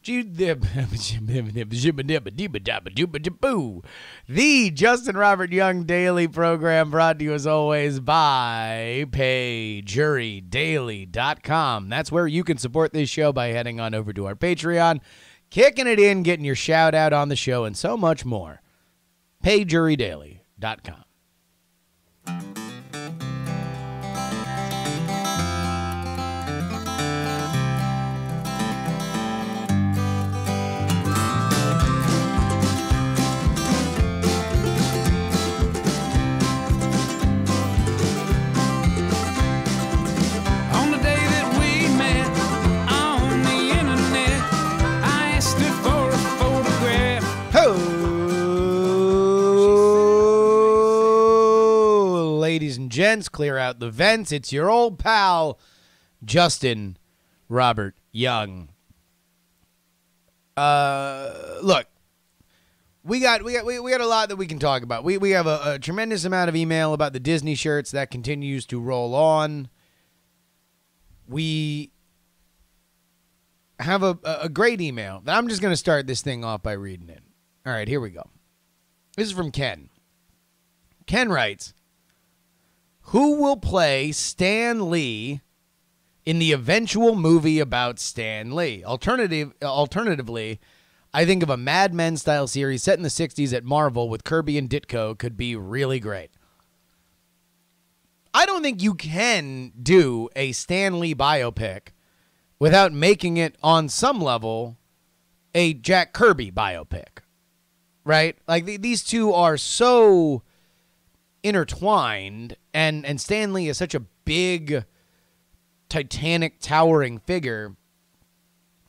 The Justin Robert Young Daily Program, brought to you as always by PayJuryDaily.com. That's where you can support this show by heading on over to our Patreon, kicking it in, getting your shout out on the show, and so much more. PayJuryDaily.com. Ladies and gents, clear out the vents. It's your old pal, Justin Robert Young. Look, we got a lot that we can talk about. We have a tremendous amount of email about the Disney shirts that continues to roll on. We have a great email that I'm just going to start this thing off by reading it. All right, here we go. This is from Ken. Ken writes, who will play Stan Lee in the eventual movie about Stan Lee? Alternatively, I think of a Mad Men-style series set in the 60s at Marvel with Kirby and Ditko could be really great. I don't think you can do a Stan Lee biopic without making it, on some level, a Jack Kirby biopic, right? Like, these two are so intertwined, and Stan Lee is such a big, titanic, towering figure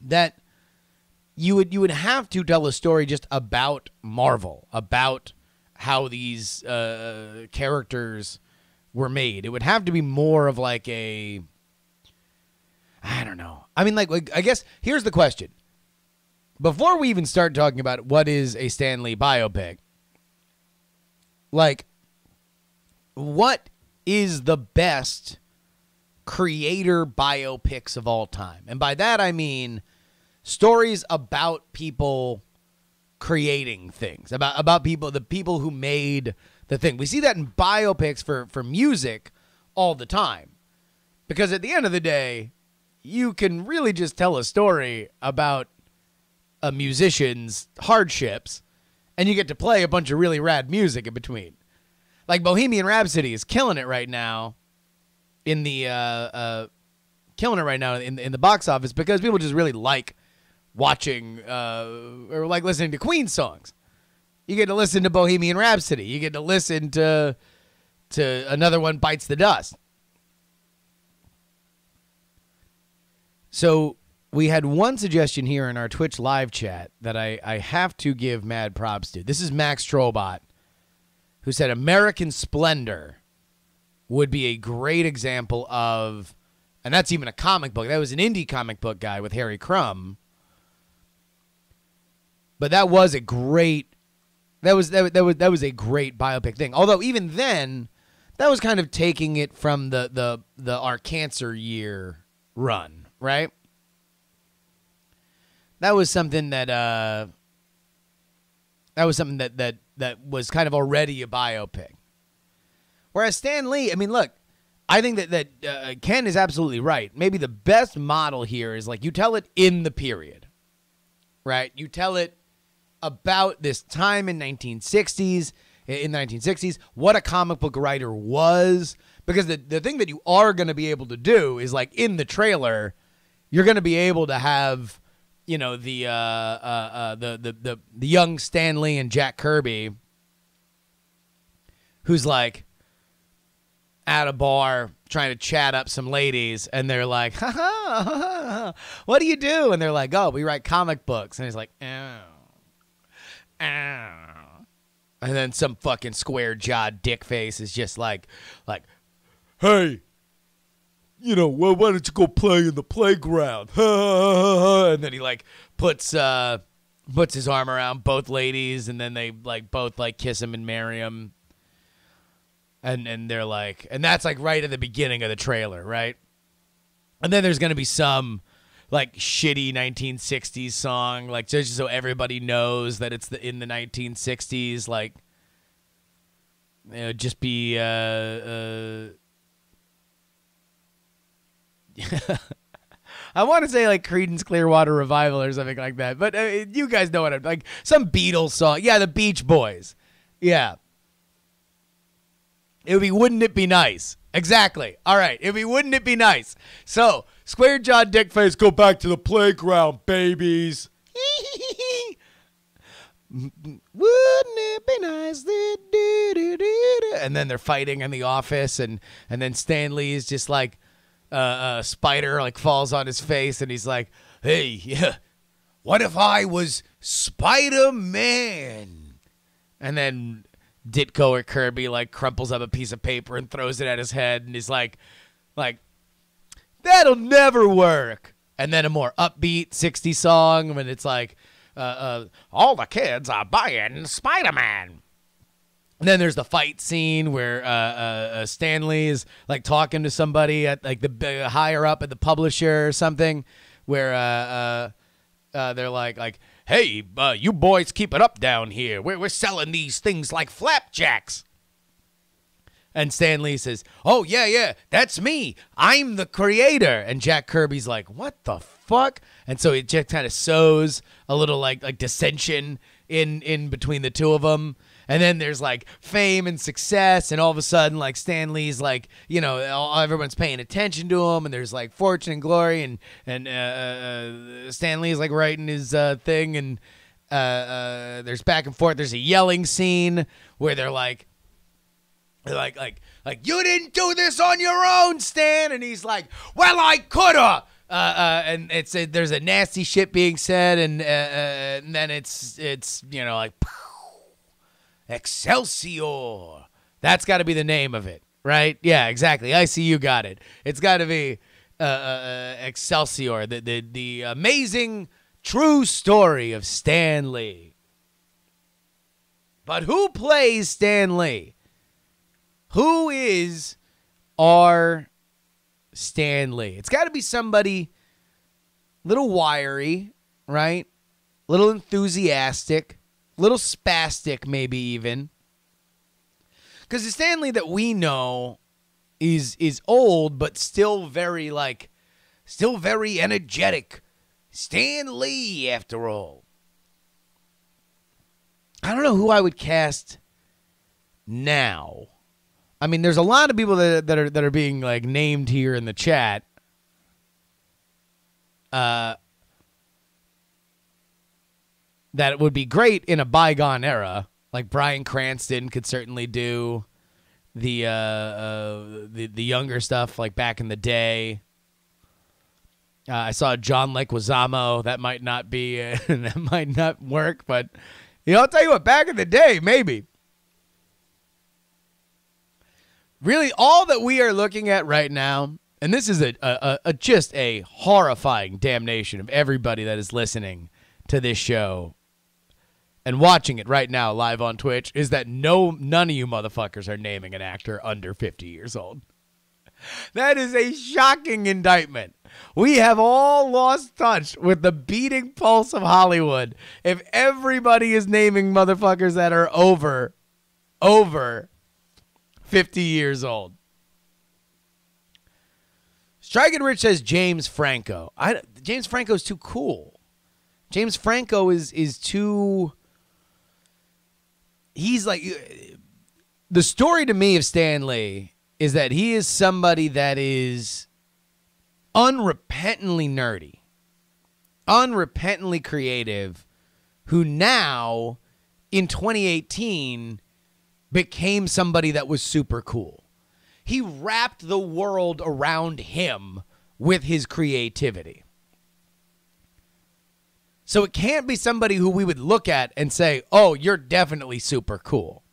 that you would have to tell a story just about Marvel, about how these characters were made. It would have to be more of like a, I don't know. I mean, like I guess here's the question. Before we even start talking about what is a Stan Lee biopic, like, what is the best creator biopics of all time? And by that, I mean stories about people creating things, about people, the people who made the thing. We see that in biopics for music all the time, because at the end of the day, you can really just tell a story about a musician's hardships, and you get to play a bunch of really rad music in between. Like Bohemian Rhapsody is killing it right now in the in the box office because people just really like watching or like listening to Queen songs. You get to listen to Bohemian Rhapsody. You get to listen to Another One Bites the Dust. So we had one suggestion here in our Twitch live chat that I have to give mad props to. This is Max Trollbot, who said American Splendor would be a great example of, and that's even a comic book. That was an indie comic book guy with Harry Crumb. But that was a great, that was a great biopic thing. Although even then, that was kind of taking it from the Our Cancer Year run, right? That was something that was kind of already a biopic. Whereas Stan Lee, I mean, look, I think that Ken is absolutely right. Maybe the best model here is like you tell it in the period, right? You tell it about this time in the 1960s, what a comic book writer was. Because the thing that you are going to be able to do is, like, in the trailer, you're going to be able to have, you know, the young Stan Lee and Jack Kirby, who's like at a bar trying to chat up some ladies, and they're like, ha ha, ha, ha, what do you do? And they're like, oh, we write comic books. And he's like, oh. And then some fucking square-jawed dick face is just like, hey, you know, well, why don't you go play in the playground? And then he like puts his arm around both ladies, and then they like both like kiss him and marry him. And they're like, and that's like right at the beginning of the trailer, right? And then there's gonna be some like shitty 1960s song, like just so everybody knows that it's in the 1960s, like, you know, just be I want to say like Creedence Clearwater Revival or something like that, but you guys know what I'm like. Some Beatles song, yeah, the Beach Boys, yeah. It would be Wouldn't It Be Nice? Exactly. All right. It'd be Wouldn't It Be Nice? So, square jaw dickface, go back to the playground, babies. Wouldn't it be nice? And then they're fighting in the office, and then Stan Lee is just like a spider like falls on his face, and he's like, "Hey, yeah, what if I was Spider-Man?" And then Ditko or Kirby like crumples up a piece of paper and throws it at his head, and he's like, that'll never work. And then a more upbeat 60s song when it's like, all the kids are buying Spider-Man. And then there's the fight scene where Stan Lee is like talking to somebody at like the higher up at the publisher or something, where they're like, "Hey, you boys keep it up down here. We're selling these things like flapjacks." And Stan Lee says, "Oh, yeah, that's me. I'm the creator." And Jack Kirby's like, "What the fuck?" And so it just kind of sows a little like dissension in between the two of them. And then there's like fame and success, and all of a sudden like Stan Lee's like, you know, everyone's paying attention to him, and there's like fortune and glory, and Stan Lee's like writing his thing, and there's back and forth. There's a yelling scene where they're like you didn't do this on your own, Stan, and he's like, "Well, I coulda." And there's a nasty shit being said, and then it's you know like. Excelsior. That's got to be the name of it, right? Yeah, exactly. I see you got it. It's got to be Excelsior, the amazing true story of Stan Lee. But who plays Stan Lee? Who is our Stan Lee? It's got to be somebody little wiry, right? Little enthusiastic. Little spastic, maybe even. Because the Stan Lee that we know is old, but still very energetic. Stan Lee, after all. I don't know who I would cast now. I mean, there's a lot of people that are being like named here in the chat. That would be great in a bygone era. Like Bryan Cranston could certainly do the younger stuff, like back in the day. I saw John Leguizamo. That might not be that might not work, but you know, I'll tell you what. Back in the day, maybe. Really, all that we are looking at right now, and this is just a horrifying damnation of everybody that is listening to this show and watching it right now live on Twitch, is that none of you motherfuckers are naming an actor under 50 years old. That is a shocking indictment. We have all lost touch with the beating pulse of Hollywood if everybody is naming motherfuckers that are over 50 years old. Striking Rich says James Franco. James Franco is too cool. James Franco is too... He's like, the story to me of Stan Lee is that he is somebody that is unrepentantly nerdy, unrepentantly creative, who now in 2018 became somebody that was super cool. He wrapped the world around him with his creativity. So it can't be somebody who we would look at and say, "Oh, you're definitely super cool."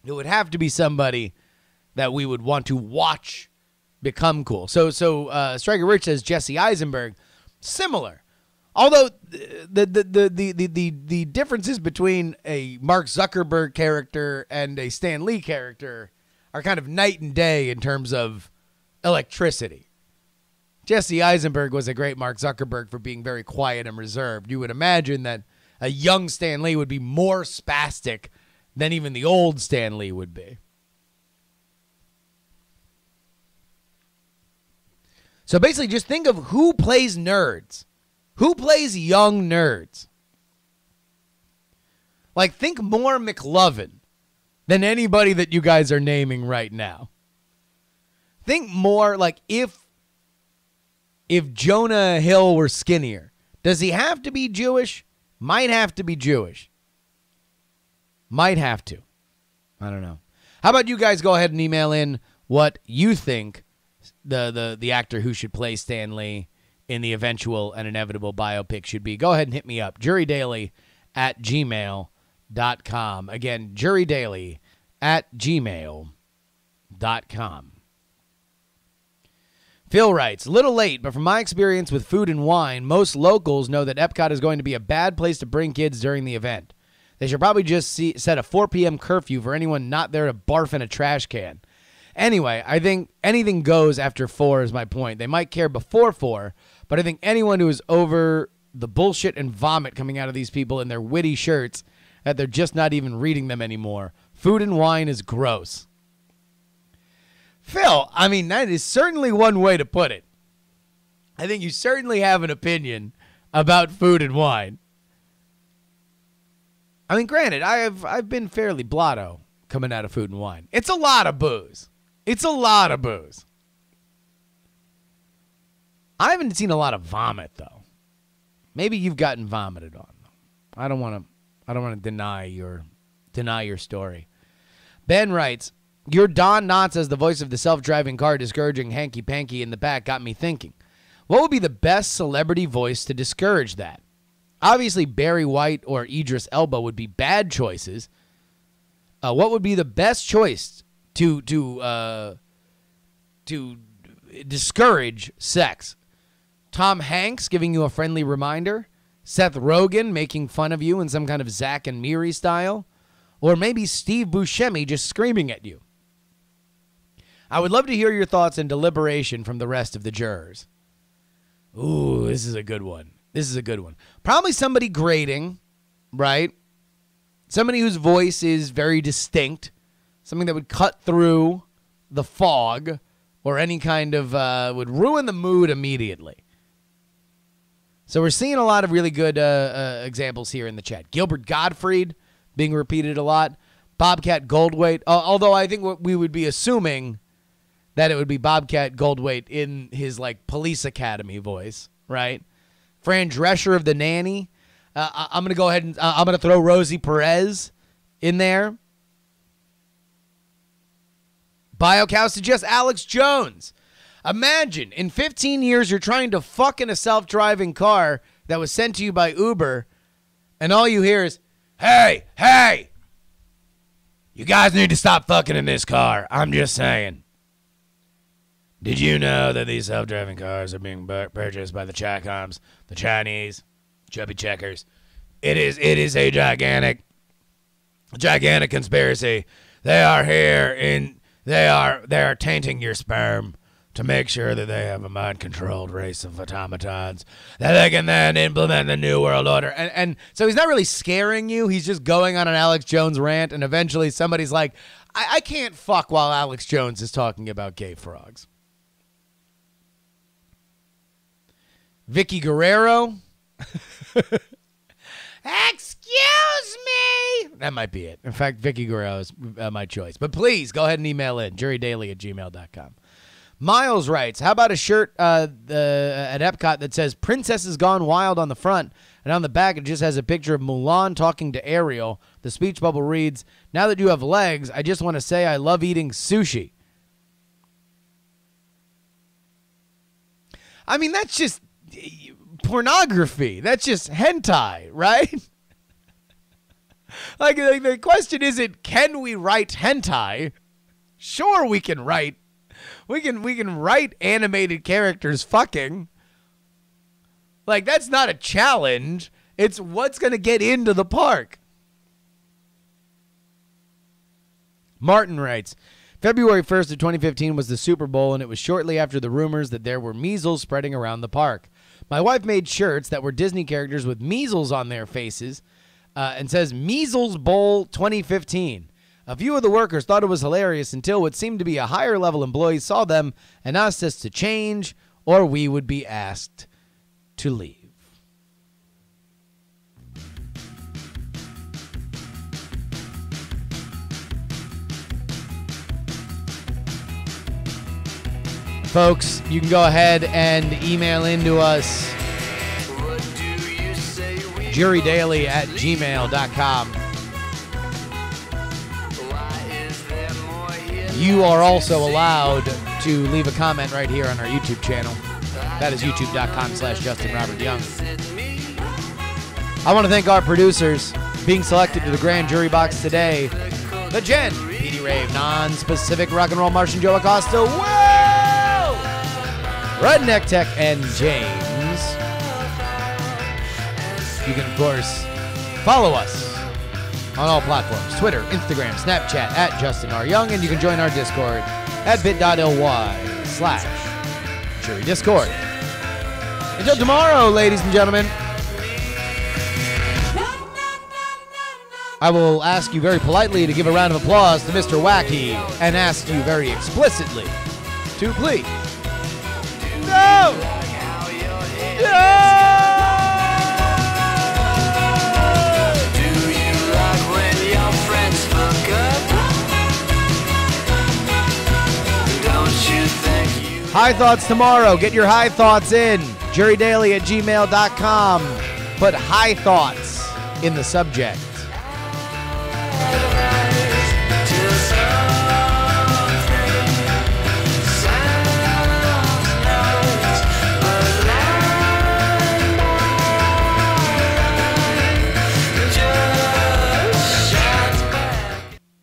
It would have to be somebody that we would want to watch become cool. So Striker Rich says Jesse Eisenberg, similar. Although the differences between a Mark Zuckerberg character and a Stan Lee character are kind of night and day in terms of electricity. Jesse Eisenberg was a great Mark Zuckerberg for being very quiet and reserved. You would imagine that a young Stan Lee would be more spastic than even the old Stan Lee would be. So basically, just think of who plays nerds. Who plays young nerds? Like, think more McLovin than anybody that you guys are naming right now. Think more like if Jonah Hill were skinnier. Does he have to be Jewish? Might have to be Jewish. Might have to. I don't know. How about you guys go ahead and email in what you think the actor who should play Stan Lee in the eventual and inevitable biopic should be. Go ahead and hit me up. JuRyDaily@gmail.com. Again, JuRyDaily@gmail.com. Phil writes, a little late, but from my experience with food and wine, most locals know that Epcot is going to be a bad place to bring kids during the event. They should probably just set a 4 p.m. curfew for anyone not there to barf in a trash can. Anyway, I think anything goes after 4 is my point. They might care before 4, but I think anyone who is over the bullshit and vomit coming out of these people in their witty shirts that they're just not even reading them anymore. Food and wine is gross. Phil, I mean, that is certainly one way to put it. I think you certainly have an opinion about food and wine. I mean, granted, I've been fairly blotto coming out of food and wine. It's a lot of booze. It's a lot of booze. I haven't seen a lot of vomit, though. Maybe you've gotten vomited on. I don't want to deny your story. Ben writes, your Don Knotts as the voice of the self-driving car discouraging hanky-panky in the back got me thinking. What would be the best celebrity voice to discourage that? Obviously, Barry White or Idris Elba would be bad choices. What would be the best choice to discourage sex? Tom Hanks giving you a friendly reminder? Seth Rogen making fun of you in some kind of Zack and Miri style? Or maybe Steve Buscemi just screaming at you? I would love to hear your thoughts and deliberation from the rest of the jurors. Ooh, this is a good one. This is a good one. Probably somebody grating, right? Somebody whose voice is very distinct. Something that would cut through the fog or any kind of, would ruin the mood immediately. So we're seeing a lot of really good examples here in the chat. Gilbert Gottfried being repeated a lot. Bobcat Goldthwait. Although I think what we would be assuming that it would be Bobcat Goldthwait in his like police academy voice, right? Fran Drescher of The Nanny. I'm going to go ahead and I'm going to throw Rosie Perez in there. BioCow suggests Alex Jones. Imagine, in 15 years, you're trying to fuck in a self-driving car that was sent to you by Uber, and all you hear is, hey, you guys need to stop fucking in this car. I'm just saying. Did you know that these self-driving cars are being purchased by the Chicoms, the Chinese, chubby checkers? It is a gigantic conspiracy. They are here and they are tainting your sperm to make sure that they have a mind-controlled race of automatons that they can then implement the New World Order. And so he's not really scaring you. He's just going on an Alex Jones rant, and eventually somebody's like, I can't fuck while Alex Jones is talking about gay frogs. Vicky Guerrero. Excuse me. That might be it. In fact, Vicky Guerrero is my choice. But please, go ahead and email in, jurydaily@gmail.com. Miles writes, how about a shirt at Epcot that says Princess has gone wild on the front, and on the back it just has a picture of Mulan talking to Ariel. The speech bubble reads, now that you have legs, I just want to say I love eating sushi. I mean, that's just pornography. That's just hentai, right? like the question isn't, can we write hentai? Sure, we can write. We can write animated characters fucking. Like, that's not a challenge. It's what's going to get into the park. Martin writes, February 1st of 2015 was the Super Bowl, and it was shortly after the rumors that there were measles spreading around the park. My wife made shirts that were Disney characters with measles on their faces and says Measles Bowl 2015. A few of the workers thought it was hilarious until what seemed to be a higher level employee saw them and asked us to change or we would be asked to leave. Folks, you can go ahead and email into us JuRyDaily@gmail.com. You are also allowed to leave a comment right here on our YouTube channel. That is youtube.com/JustinRobertYoung. I want to thank our producers being selected to the Grand Jury Box today. The Jen, PD Rave, Non-Specific Rock and Roll Martian Joe Acosta, whoa! Redneck Tech, and James. You can, of course, follow us on all platforms, Twitter, Instagram, Snapchat, @JustinRYoung, and you can join our Discord at bit.ly/JuryDiscord. Until tomorrow, ladies and gentlemen, I will ask you very politely to give a round of applause to Mr. Wacky and ask you very explicitly to please. No! No! High thoughts tomorrow. Get your high thoughts in. JuRyDaily@gmail.com. Put high thoughts in the subject.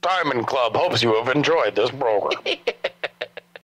Diamond Club hopes you have enjoyed this program.